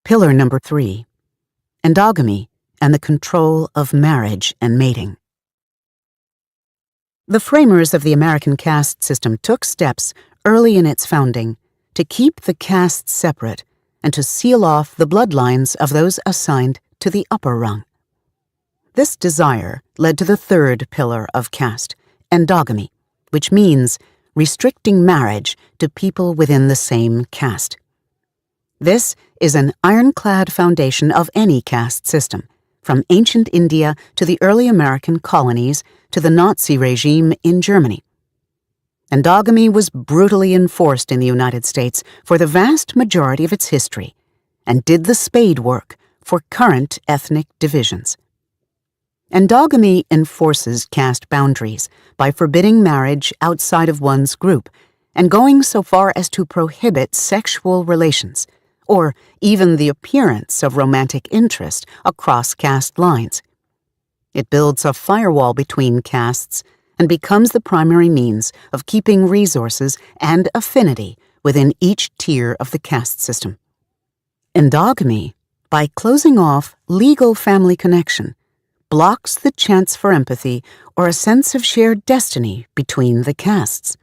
Pillar number 3, Endogamy and the control of marriage and mating. The framers of the American caste system took steps early in its founding to keep the castes separate and to seal off the bloodlines of those assigned to the upper rung. This desire led to the third pillar of caste, endogamy, which means restricting marriage to people within the same caste. This is an ironclad foundation of any caste system, from ancient India to the early American colonies to the Nazi regime in Germany. Endogamy was brutally enforced in the United States for the vast majority of its history and did the spade work for current ethnic divisions. Endogamy enforces caste boundaries by forbidding marriage outside of one's group and going so far as to prohibit sexual relations, or even the appearance of romantic interest across caste lines. It builds a firewall between castes and becomes the primary means of keeping resources and affinity within each tier of the caste system. Endogamy, by closing off legal family connection, blocks the chance for empathy or a sense of shared destiny between the castes.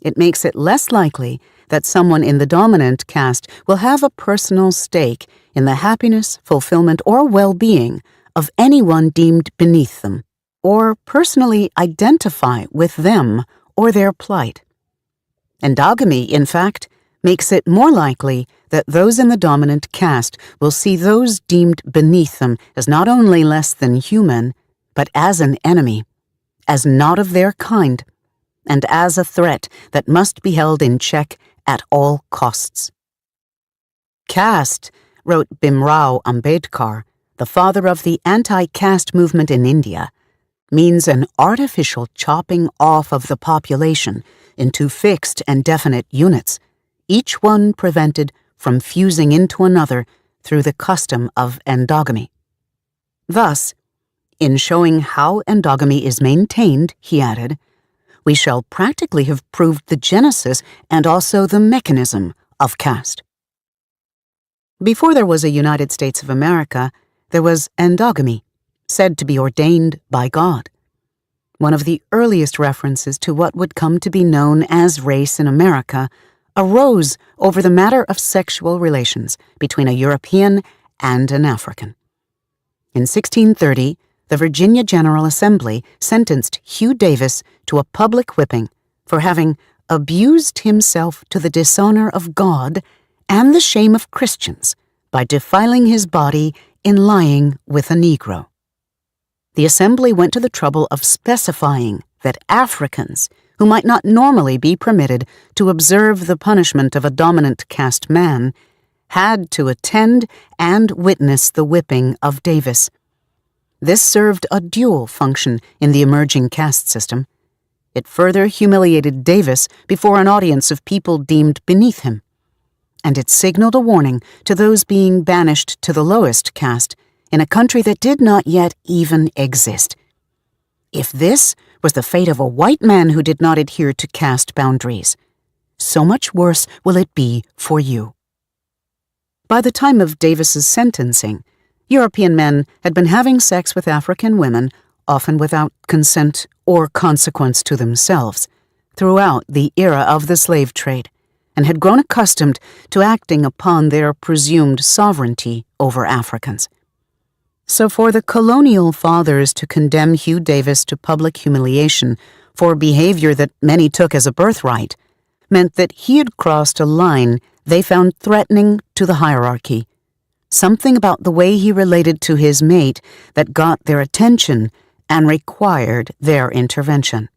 It makes it less likely that someone in the dominant caste will have a personal stake in the happiness, fulfillment, or well-being of anyone deemed beneath them, or personally identify with them or their plight. Endogamy, in fact, makes it more likely that those in the dominant caste will see those deemed beneath them as not only less than human, but as an enemy, as not of their kind, and as a threat that must be held in check at all costs. Caste, wrote Bhimrao Ambedkar, the father of the anti-caste movement in India, means an artificial chopping off of the population into fixed and definite units, each one prevented from fusing into another through the custom of endogamy. Thus, in showing how endogamy is maintained, he added, we shall practically have proved the genesis and also the mechanism of caste. Before there was a United States of America, there was endogamy, said to be ordained by God. One of the earliest references to what would come to be known as race in America arose over the matter of sexual relations between a European and an African. In 1630, the Virginia General Assembly sentenced Hugh Davis to a public whipping for having abused himself to the dishonor of God and the shame of Christians by defiling his body in lying with a Negro. The Assembly went to the trouble of specifying that Africans, who might not normally be permitted to observe the punishment of a dominant caste man, had to attend and witness the whipping of Davis. This served a dual function in the emerging caste system. It further humiliated Davis before an audience of people deemed beneath him, and it signaled a warning to those being banished to the lowest caste in a country that did not yet even exist. If this was the fate of a white man who did not adhere to caste boundaries, so much worse will it be for you. By the time of Davis's sentencing, European men had been having sex with African women, often without consent or consequence to themselves, throughout the era of the slave trade, and had grown accustomed to acting upon their presumed sovereignty over Africans. So for the colonial fathers to condemn Hugh Davis to public humiliation for behavior that many took as a birthright meant that he had crossed a line they found threatening to the hierarchy, something about the way he related to his mate that got their attention and required their intervention.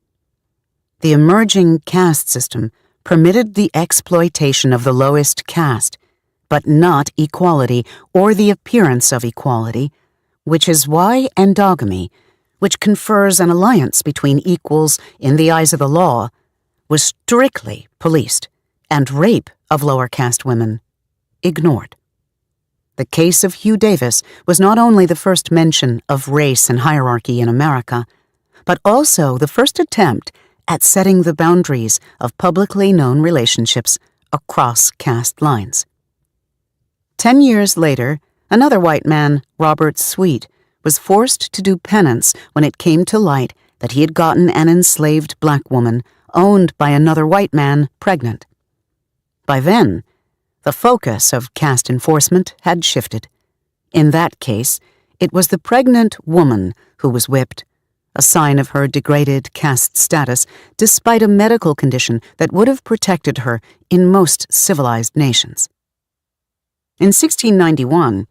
The emerging caste system permitted the exploitation of the lowest caste, but not equality or the appearance of equality, which is why endogamy, which confers an alliance between equals in the eyes of the law, was strictly policed, and rape of lower caste women ignored. The case of Hugh Davis was not only the first mention of race and hierarchy in America, but also the first attempt at setting the boundaries of publicly known relationships across caste lines. 10 years later, another white man, Robert Sweet, was forced to do penance when it came to light that he had gotten an enslaved black woman, owned by another white man, pregnant. By then, the focus of caste enforcement had shifted. In that case, it was the pregnant woman who was whipped, a sign of her degraded caste status despite a medical condition that would have protected her in most civilized nations. In 1691,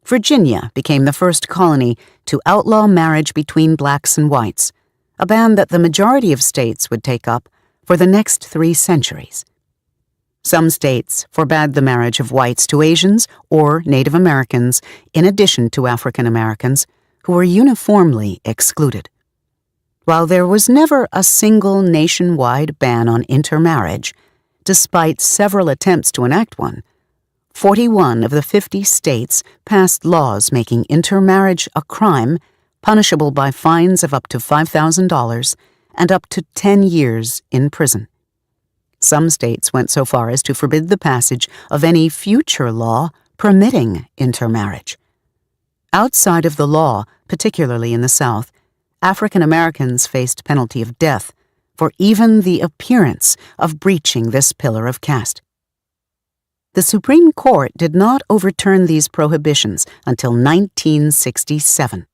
Virginia became the first colony to outlaw marriage between blacks and whites, a ban that the majority of states would take up for the next 3 centuries. Some states forbade the marriage of whites to Asians or Native Americans in addition to African Americans, who were uniformly excluded. While there was never a single nationwide ban on intermarriage, despite several attempts to enact one, 41 of the 50 states passed laws making intermarriage a crime punishable by fines of up to $5,000 and up to 10 years in prison. Some states went so far as to forbid the passage of any future law permitting intermarriage. Outside of the law, particularly in the South, African Americans faced penalty of death for even the appearance of breaching this pillar of caste. The Supreme Court did not overturn these prohibitions until 1967.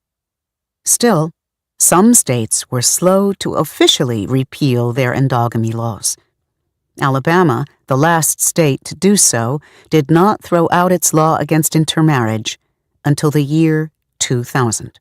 Still, some states were slow to officially repeal their endogamy laws. Alabama, the last state to do so, did not throw out its law against intermarriage until the year 2000.